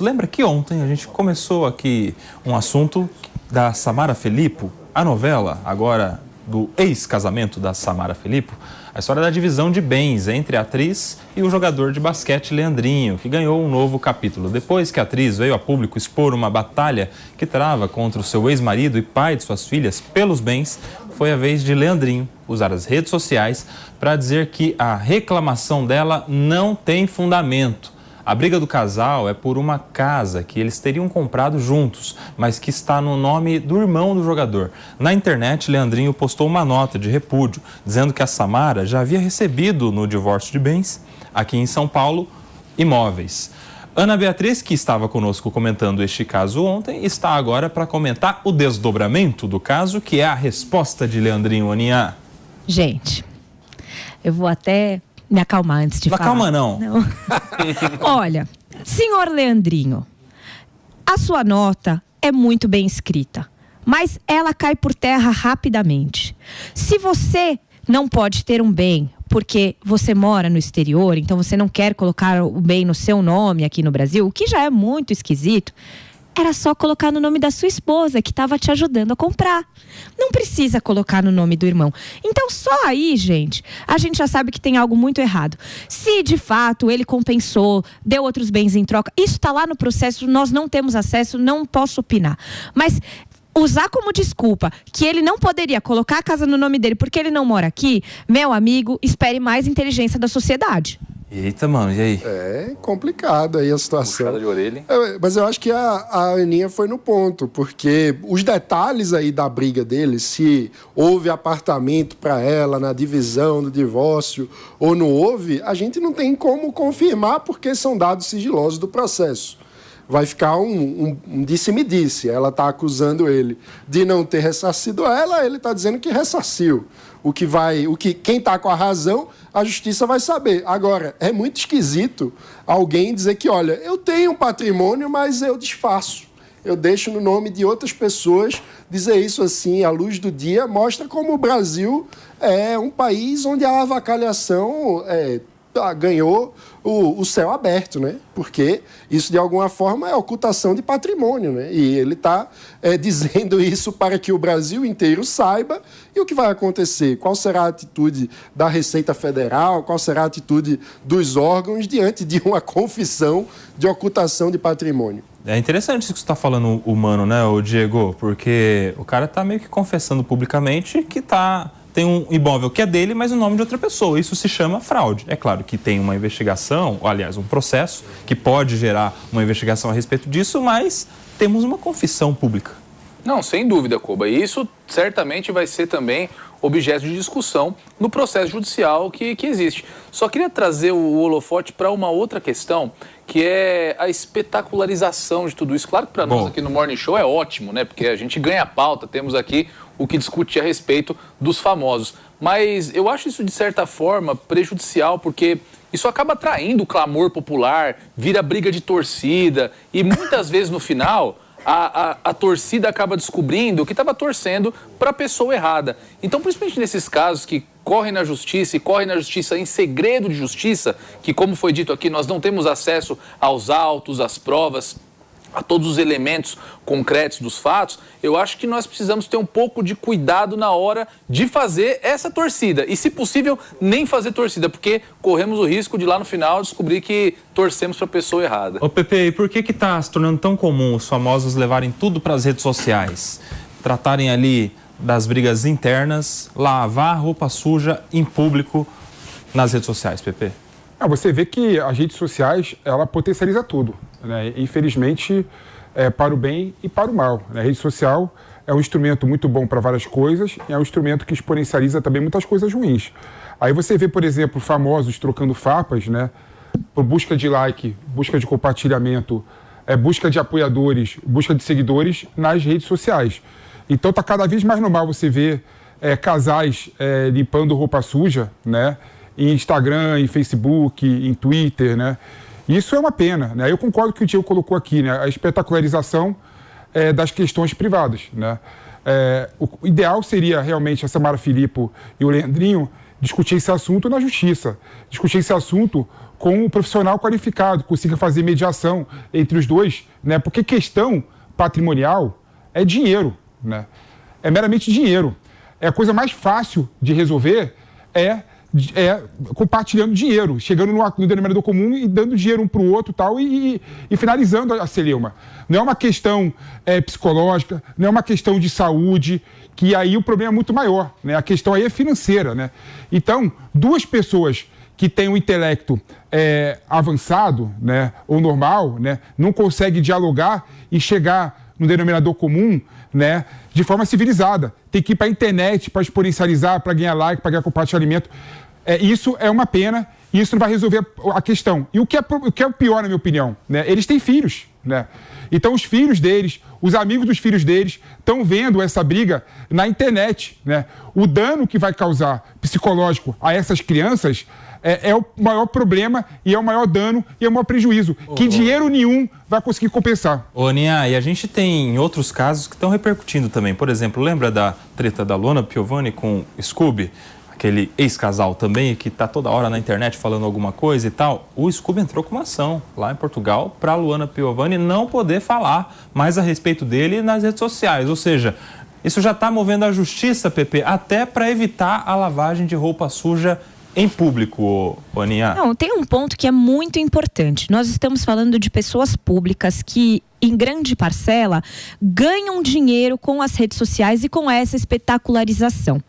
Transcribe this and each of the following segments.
Lembra que ontem a gente começou aqui um assunto da Samara Filippo, a novela agora do ex-casamento da Samara Filippo, a história da divisão de bens entre a atriz e o jogador de basquete Leandrinho, que ganhou um novo capítulo. Depois que a atriz veio a público expor uma batalha que trava contra o seu ex-marido e pai de suas filhas pelos bens, foi a vez de Leandrinho usar as redes sociais para dizer que a reclamação dela não tem fundamento. A briga do casal é por uma casa que eles teriam comprado juntos, mas que está no nome do irmão do jogador. Na internet, Leandrinho postou uma nota de repúdio, dizendo que a Samara já havia recebido no divórcio de bens, aqui em São Paulo, imóveis. Ana Beatriz, que estava conosco comentando este caso ontem, está agora para comentar o desdobramento do caso, que é a resposta de Leandrinho, Aninha. Gente, eu vou até me acalmar antes de falar. Não acalma, não. Olha, senhor Leandrinho, a sua nota é muito bem escrita, mas ela cai por terra rapidamente. Se você não pode ter um bem porque você mora no exterior, então você não quer colocar o bem no seu nome aqui no Brasil, o que já é muito esquisito, era só colocar no nome da sua esposa, que estava te ajudando a comprar. Não precisa colocar no nome do irmão. Então, só aí, gente, a gente já sabe que tem algo muito errado. Se, de fato, ele compensou, deu outros bens em troca, isso está lá no processo, nós não temos acesso, não posso opinar. Mas usar como desculpa que ele não poderia colocar a casa no nome dele porque ele não mora aqui, meu amigo, espere mais inteligência da sociedade. Eita, mano, e aí? É complicado aí a situação. Puxada de orelha. Mas eu acho que a Aninha foi no ponto, porque os detalhes aí da briga deles, se houve apartamento para ela na divisão do divórcio ou não houve, a gente não tem como confirmar porque são dados sigilosos do processo. Vai ficar um disse-me-disse. Ela está acusando ele de não ter ressarcido ela, ele está dizendo que ressarciu. Quem está com a razão, a justiça vai saber. Agora, é muito esquisito alguém dizer que, olha, eu tenho um patrimônio, mas eu desfaço. Eu deixo no nome de outras pessoas. Dizer isso assim, à luz do dia, mostra como o Brasil é um país onde a avacalhação ganhou o céu aberto, né? Porque isso, de alguma forma, é ocultação de patrimônio, né? E ele está dizendo isso para que o Brasil inteiro saiba. E o que vai acontecer? Qual será a atitude da Receita Federal? Qual será a atitude dos órgãos diante de uma confissão de ocultação de patrimônio? É interessante isso que você está falando, humano, né, o Diego? Porque o cara está meio que confessando publicamente que tem um imóvel que é dele, mas o nome de outra pessoa. Isso se chama fraude. É claro que tem uma investigação, ou, aliás, um processo que pode gerar uma investigação a respeito disso, mas temos uma confissão pública. Não, sem dúvida, Koba. E isso certamente vai ser também objeto de discussão no processo judicial que existe. Só queria trazer o holofote para uma outra questão, que é a espetacularização de tudo isso. Claro que para nós aqui no Morning Show é ótimo, né? Porque a gente ganha pauta, temos aqui o que discutir a respeito dos famosos. Mas eu acho isso, de certa forma, prejudicial, porque isso acaba atraindo o clamor popular, vira briga de torcida, e muitas vezes no final a torcida acaba descobrindo que estava torcendo para a pessoa errada. Então, principalmente nesses casos que correm na justiça e correm na justiça em segredo de justiça, que, como foi dito aqui, nós não temos acesso aos autos, às provas, a todos os elementos concretos dos fatos, eu acho que nós precisamos ter um pouco de cuidado na hora de fazer essa torcida. E, se possível, nem fazer torcida, porque corremos o risco de lá no final descobrir que torcemos para a pessoa errada. Ô Pepe, e por que está se tornando tão comum os famosos levarem tudo para as redes sociais? Tratarem ali das brigas internas, lavar roupa suja em público nas redes sociais, Pepe? Você vê que as redes sociais, ela potencializa tudo, né? Infelizmente, para o bem e para o mal, né? A rede social é um instrumento muito bom para várias coisas, e é um instrumento que exponencializa também muitas coisas ruins. Aí você vê, por exemplo, famosos trocando farpas, né? Por busca de like, busca de compartilhamento, busca de apoiadores, busca de seguidores nas redes sociais. Então está cada vez mais normal você ver casais limpando roupa suja, né? Em Instagram, em Facebook, em Twitter, né? Isso é uma pena, né? Eu concordo com o que o Diego colocou aqui, né? A espetacularização das questões privadas, né? O ideal seria realmente a Samara Filippo e o Leandrinho discutir esse assunto na justiça, discutir esse assunto com um profissional qualificado, que consiga fazer mediação entre os dois, né? Porque questão patrimonial é dinheiro, né? É meramente dinheiro. A coisa mais fácil de resolver é compartilhando dinheiro, chegando no denominador comum e dando dinheiro um para o outro tal, e finalizando a celeuma. Não é uma questão psicológica, não é uma questão de saúde, que aí o problema é muito maior, né? A questão aí é financeira, né? Então, duas pessoas que têm um intelecto avançado, né, ou normal, né, não conseguem dialogar e chegar no denominador comum, né, de forma civilizada. Tem que ir para a internet para exponencializar, para ganhar like, para ganhar compartilhamento. Isso é uma pena e isso não vai resolver a questão. E o que é o pior, na minha opinião, né, eles têm filhos, né? Então os filhos deles, os amigos dos filhos deles estão vendo essa briga na internet, né? O dano que vai causar psicológico a essas crianças é o maior problema e é o maior dano e é o maior prejuízo, que dinheiro nenhum vai conseguir compensar. Ô, Aninha, e a gente tem outros casos que estão repercutindo também. Por exemplo, lembra da treta da Luana Piovani com Scooby? Aquele ex-casal também, que está toda hora na internet falando alguma coisa e tal. O Scooby entrou com uma ação lá em Portugal para a Luana Piovani não poder falar mais a respeito dele nas redes sociais. Ou seja, isso já está movendo a justiça, Pepe, até para evitar a lavagem de roupa suja em público, Aninha. Não, tem um ponto que é muito importante. Nós estamos falando de pessoas públicas que, em grande parcela, ganham dinheiro com as redes sociais e com essa espetacularização.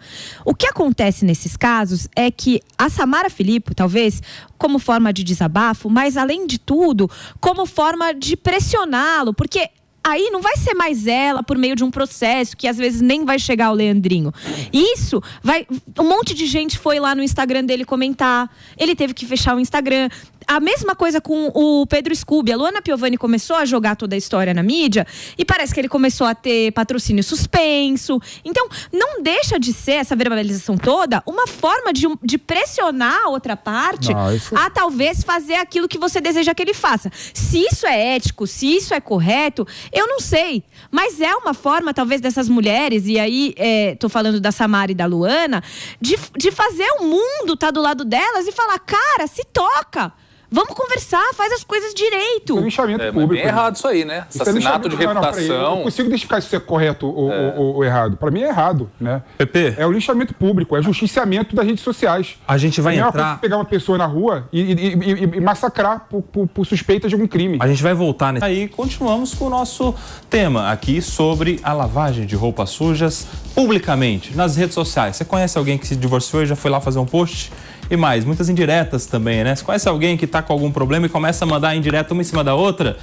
O que acontece nesses casos é que a Samara Filippo, talvez, como forma de desabafo, mas além de tudo, como forma de pressioná-lo, porque aí não vai ser mais ela por meio de um processo que às vezes nem vai chegar ao Leandrinho. Isso vai... Um monte de gente foi lá no Instagram dele comentar. Ele teve que fechar o Instagram. A mesma coisa com o Pedro Scooby. A Luana Piovani começou a jogar toda a história na mídia e parece que ele começou a ter patrocínio suspenso. Então, não deixa de ser essa verbalização toda uma forma de pressionar a outra parte a talvez fazer aquilo que você deseja que ele faça. Se isso é ético, se isso é correto, eu não sei. Mas é uma forma, talvez, dessas mulheres, e aí tô falando da Samara e da Luana, de fazer o mundo tá do lado delas e falar, cara, se toca! Vamos conversar, faz as coisas direito. É um lixamento público. É errado isso aí, né? Assassinato de reputação. Eu não consigo identificar se isso é correto ou errado. Para mim é errado, né? Pepe. É o lixamento público, é o justiciamento das redes sociais. A gente vai entrar... pegar uma pessoa na rua e massacrar por suspeita de algum crime. A gente vai voltar nesse... Aí continuamos com o nosso tema aqui sobre a lavagem de roupas sujas publicamente, nas redes sociais. Você conhece alguém que se divorciou e já foi lá fazer um post? E mais, muitas indiretas também, né? Você conhece alguém que está com algum problema e começa a mandar indireta uma em cima da outra?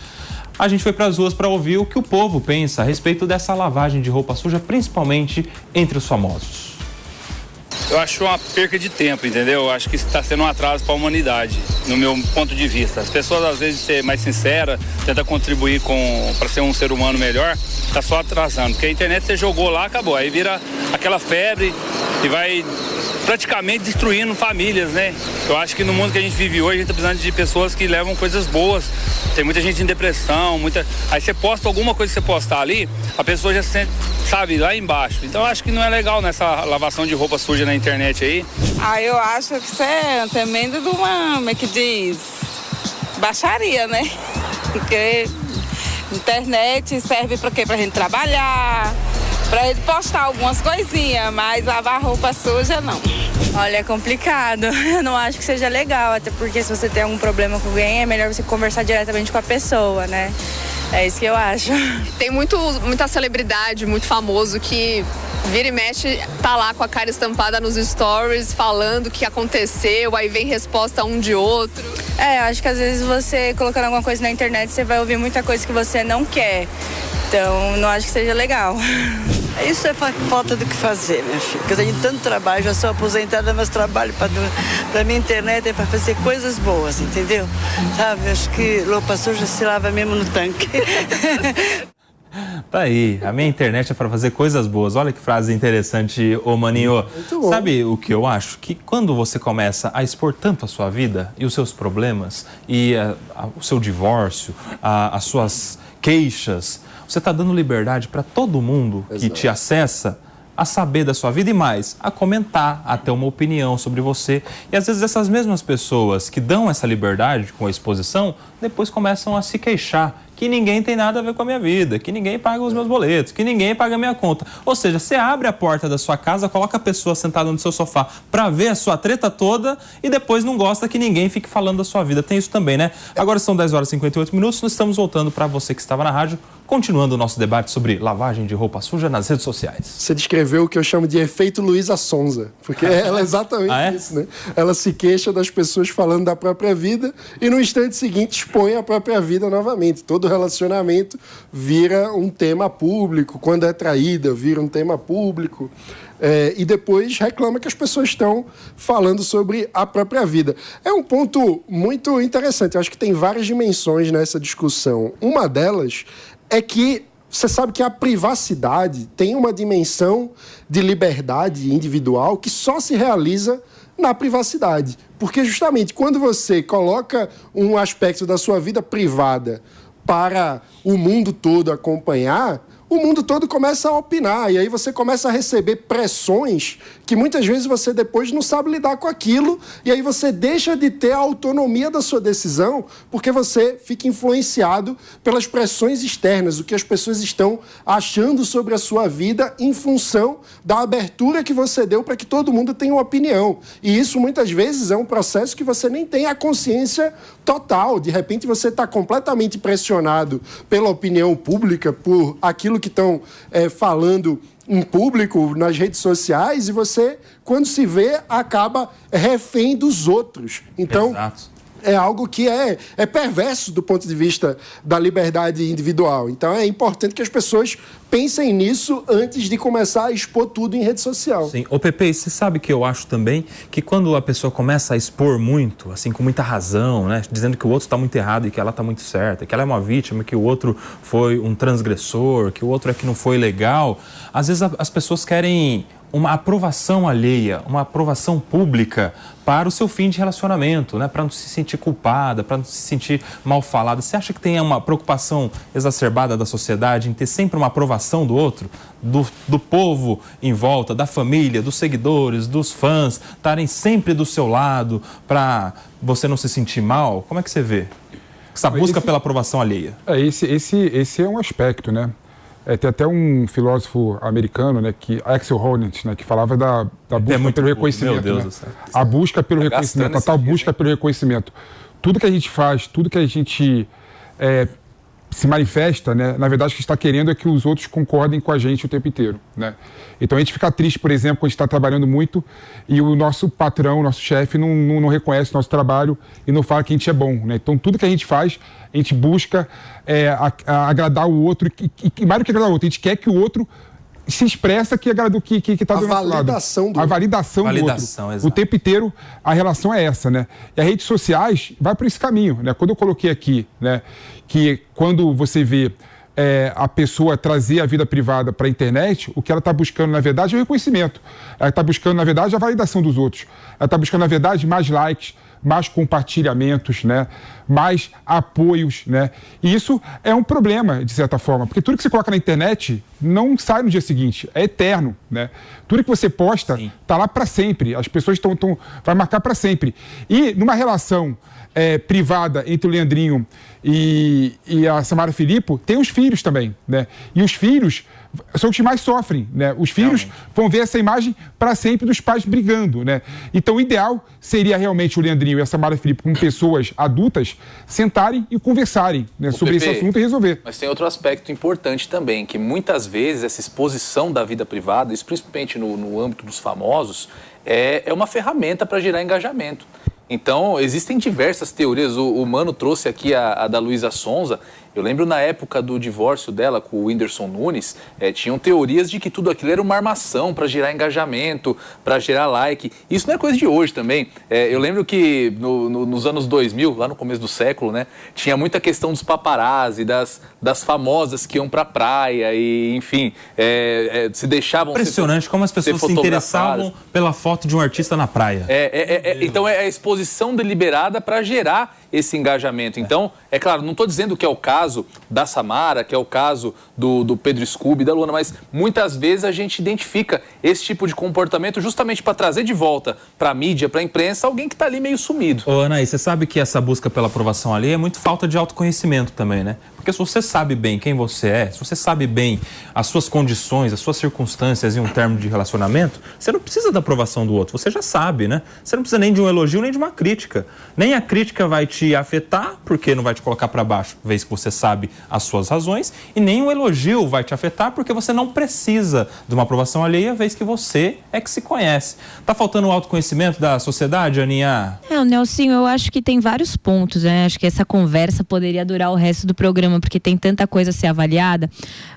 A gente foi para as ruas para ouvir o que o povo pensa a respeito dessa lavagem de roupa suja, principalmente entre os famosos. Eu acho uma perca de tempo, entendeu? Eu acho que isso está sendo um atraso para a humanidade, no meu ponto de vista. As pessoas, às vezes, ser mais sinceras, tentar contribuir para ser um ser humano melhor, está só atrasando. Porque a internet você jogou lá, acabou. Aí vira aquela febre e vai praticamente destruindo famílias, né? Eu acho que no mundo que a gente vive hoje, a gente está precisando de pessoas que levam coisas boas. Tem muita gente em depressão, Aí você posta alguma coisa que você postar ali, a pessoa já se sente, sabe, lá embaixo. Então eu acho que não é legal nessa lavação de roupa suja na internet aí. Eu acho que isso é um tremendo de uma, como é que diz, baixaria, né? Porque internet serve para quê? Pra gente trabalhar, pra gente postar algumas coisinhas, mas lavar roupa suja não. Olha, é complicado. Eu não acho que seja legal, até porque se você tem algum problema com alguém, é melhor você conversar diretamente com a pessoa, né? É isso que eu acho. Tem muita celebridade, muito famoso que vira e mexe, tá lá com a cara estampada nos stories, falando o que aconteceu, aí vem resposta um de outro. Acho que às vezes você colocando alguma coisa na internet, você vai ouvir muita coisa que você não quer. Então, não acho que seja legal. Isso é falta do que fazer, minha filha. Porque eu tenho tanto trabalho, já sou aposentada, mas trabalho para minha internet é para fazer coisas boas, entendeu? Sabe, acho que roupa suja se lava mesmo no tanque. Tá aí, a minha internet é para fazer coisas boas. Olha que frase interessante, ô Maninho. Sabe o que eu acho? Que quando você começa a expor tanto a sua vida e os seus problemas e o seu divórcio, as suas queixas, você está dando liberdade para todo mundo que te acessa a saber da sua vida e mais, a comentar, a ter uma opinião sobre você. E às vezes essas mesmas pessoas que dão essa liberdade com a exposição, depois começam a se queixar que ninguém tem nada a ver com a minha vida, que ninguém paga os meus boletos, que ninguém paga a minha conta. Ou seja, você abre a porta da sua casa, coloca a pessoa sentada no seu sofá para ver a sua treta toda e depois não gosta que ninguém fique falando da sua vida. Tem isso também, né? Agora são 10 horas e 58 minutos, nós estamos voltando para você que estava na rádio, continuando o nosso debate sobre lavagem de roupa suja nas redes sociais. Você descreveu o que eu chamo de efeito Luísa Sonza, porque ela é exatamente isso, né? Ela se queixa das pessoas falando da própria vida e no instante seguinte expõe a própria vida novamente. Todo relacionamento vira um tema público, quando é traída vira um tema público. E depois reclama que as pessoas estão falando sobre a própria vida. É um ponto muito interessante, eu acho que tem várias dimensões nessa discussão. Uma delas é que você sabe que a privacidade tem uma dimensão de liberdade individual que só se realiza na privacidade. Porque justamente quando você coloca um aspecto da sua vida privada para o mundo todo acompanhar, o mundo todo começa a opinar, e aí você começa a receber pressões que muitas vezes você depois não sabe lidar com aquilo, e aí você deixa de ter a autonomia da sua decisão, porque você fica influenciado pelas pressões externas, o que as pessoas estão achando sobre a sua vida em função da abertura que você deu para que todo mundo tenha uma opinião. E isso muitas vezes é um processo que você nem tem a consciência total. De repente você está completamente pressionado pela opinião pública, por aquilo que estão falando em público, nas redes sociais, e você, quando se vê, acaba refém dos outros. Então, é algo que é perverso do ponto de vista da liberdade individual. Então, é importante que as pessoas pensem nisso antes de começar a expor tudo em rede social. Sim. Ô Pepe, você sabe que eu acho também que quando a pessoa começa a expor muito, assim, com muita razão, né, dizendo que o outro está muito errado e que ela está muito certa, que ela é uma vítima, que o outro foi um transgressor, que o outro é que não foi legal, às vezes as pessoas querem uma aprovação alheia, uma aprovação pública para o seu fim de relacionamento, né? Para não se sentir culpada, para não se sentir mal falada. Você acha que tem uma preocupação exacerbada da sociedade em ter sempre uma aprovação do outro, do povo em volta, da família, dos seguidores, dos fãs, estarem sempre do seu lado para você não se sentir mal? Como é que você vê essa busca pela aprovação alheia? Esse é um aspecto, né? Tem até um filósofo americano, né, Axel Honneth, né, que falava da busca pelo reconhecimento. Meu Deus do céu. A busca pelo reconhecimento, a tal busca pelo reconhecimento. Tudo que a gente faz, tudo que a gente se manifesta, né, na verdade o que está querendo é que os outros concordem com a gente o tempo inteiro, né? Então a gente fica triste, por exemplo, quando a gente está trabalhando muito e o nosso patrão, o nosso chefe não reconhece o nosso trabalho e não fala que a gente é bom, né? Então tudo que a gente faz, a gente busca agradar o outro e mais do que agradar o outro, a gente quer que o outro se expressa que está do nosso lado. A validação do outro. Exato. O tempo inteiro a relação é essa, né? E as redes sociais vai por esse caminho, né? Quando eu coloquei aqui, né, que quando você vê a pessoa trazer a vida privada para a internet, o que ela está buscando, na verdade, é o reconhecimento. Ela está buscando, na verdade, a validação dos outros. Ela está buscando, na verdade, mais likes, mais compartilhamentos, né? Mais apoios, né? E isso é um problema, de certa forma, porque tudo que você coloca na internet não sai no dia seguinte, é eterno, né? Tudo que você posta está lá para sempre, as pessoas vai marcar para sempre. E numa relação privada entre o Leandrinho e a Samara Filippo, tem os filhos também, né? E os filhos são os que mais sofrem, né? Os filhos vão ver essa imagem para sempre dos pais brigando, né? Então o ideal seria realmente o Leandrinho e a Samara Filippo, como pessoas adultas, sentarem e conversarem, né, sobre esse assunto e resolver. Mas tem outro aspecto importante também, que muitas vezes essa exposição da vida privada, isso principalmente no âmbito dos famosos, é uma ferramenta para gerar engajamento. Então, existem diversas teorias. O Mano trouxe aqui a da Luísa Sonza. Eu lembro na época do divórcio dela com o Whindersson Nunes, tinham teorias de que tudo aquilo era uma armação para gerar engajamento, para gerar like. Isso não é coisa de hoje também. Eu lembro que nos anos 2000, lá no começo do século, né, tinha muita questão dos paparazzi, das famosas que iam para a praia e, enfim, se deixavam... Impressionante como as pessoas se interessavam pela foto de um artista na praia. Então é a exposição deliberada para gerar esse engajamento. Então, é claro, não estou dizendo que é o caso da Samara, que é o caso do Pedro Scooby, da Luana, mas muitas vezes a gente identifica esse tipo de comportamento justamente para trazer de volta para a mídia, para a imprensa, alguém que está ali meio sumido. Ô, Anaí, você sabe que essa busca pela aprovação ali é muito falta de autoconhecimento também, né? Porque se você sabe bem quem você é, se você sabe bem as suas condições, as suas circunstâncias em um término de relacionamento, você não precisa da aprovação do outro, você já sabe, né? Você não precisa nem de um elogio, nem de uma crítica. Nem a crítica vai te afetar, porque não vai te colocar para baixo, vez que você sabe as suas razões, e nem um elogio vai te afetar, porque você não precisa de uma aprovação alheia, vez que você é que se conhece. Tá faltando o autoconhecimento da sociedade, Aninha? Nelsinho, eu acho que tem vários pontos, né? Acho que essa conversa poderia durar o resto do programa, porque tem tanta coisa a ser avaliada,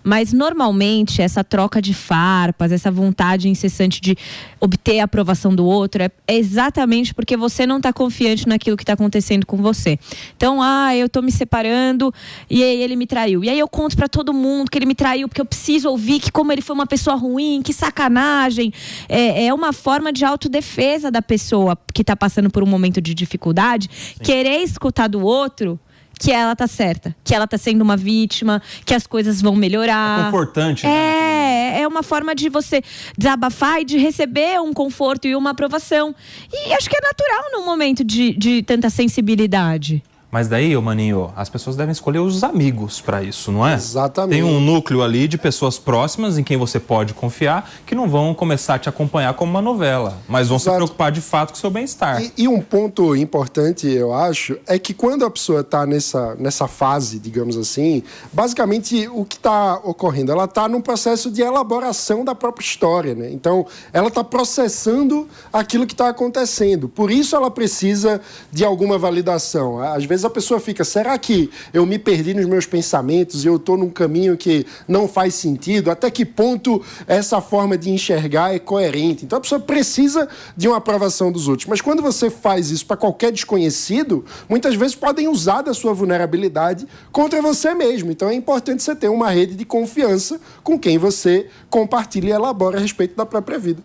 mas normalmente essa troca de farpas, essa vontade incessante de obter a aprovação do outro é exatamente porque você não está confiante naquilo que está acontecendo com você. Então, eu tô me separando e aí ele me traiu. E aí eu conto para todo mundo que ele me traiu porque eu preciso ouvir que como ele foi uma pessoa ruim, que sacanagem. É uma forma de autodefesa da pessoa que está passando por um momento de dificuldade, querer escutar do outro que ela tá certa, que ela tá sendo uma vítima, que as coisas vão melhorar. É confortante, né? É uma forma de você desabafar e de receber um conforto e uma aprovação. E acho que é natural num momento de tanta sensibilidade. Mas daí, ô Maninho, as pessoas devem escolher os amigos para isso, não é? Exatamente. Tem um núcleo ali de pessoas próximas em quem você pode confiar, que não vão começar a te acompanhar como uma novela, mas vão se preocupar de fato com o seu bem-estar. E um ponto importante, eu acho, é que quando a pessoa está nessa fase, digamos assim, basicamente o que está ocorrendo? Ela está num processo de elaboração da própria história, né? Então, ela está processando aquilo que está acontecendo. Por isso ela precisa de alguma validação. Às vezes a pessoa fica, será que eu me perdi nos meus pensamentos e eu estou num caminho que não faz sentido? Até que ponto essa forma de enxergar é coerente? Então a pessoa precisa de uma aprovação dos outros. Mas quando você faz isso para qualquer desconhecido, muitas vezes podem usar da sua vulnerabilidade contra você mesmo. Então é importante você ter uma rede de confiança com quem você compartilha e elabora a respeito da própria vida.